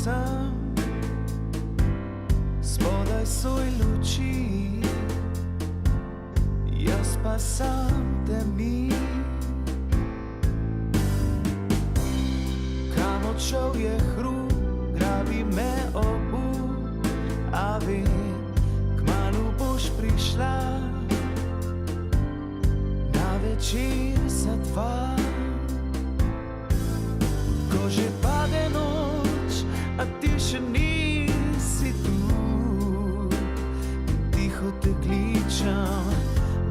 sem, spodaj so luči, jaz pa sam temni. Kam odšel je hrup, grabi me obut, a vem, kmalu boš prišla na večer za dva. Ko že pade noč, a ti še nisi tu, tiho te kličem,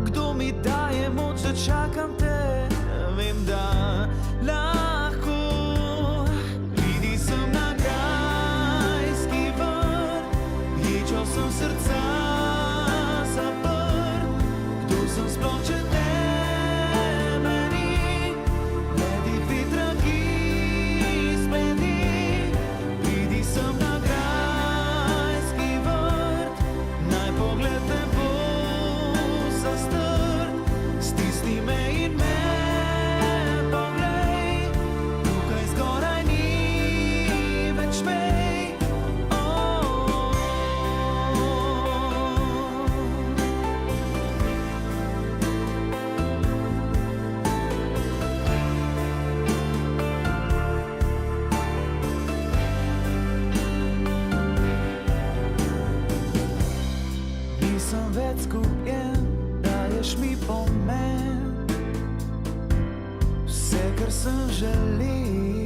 kdo mi daje moč, da čakam te, vem, da lahko. Vidi sem na grajski vrt, ječo sem srca zaprt, kdo sem sploh, če te meni, ledi vetra, ki spleni. Vidi sem na grajski vrt, naj pogled ne bo zastrt, stisni me in me poglej, tukaj zgoraj ni več mej. Nisem več zgubljen, daješ mi pomen, vse, kar sem želel.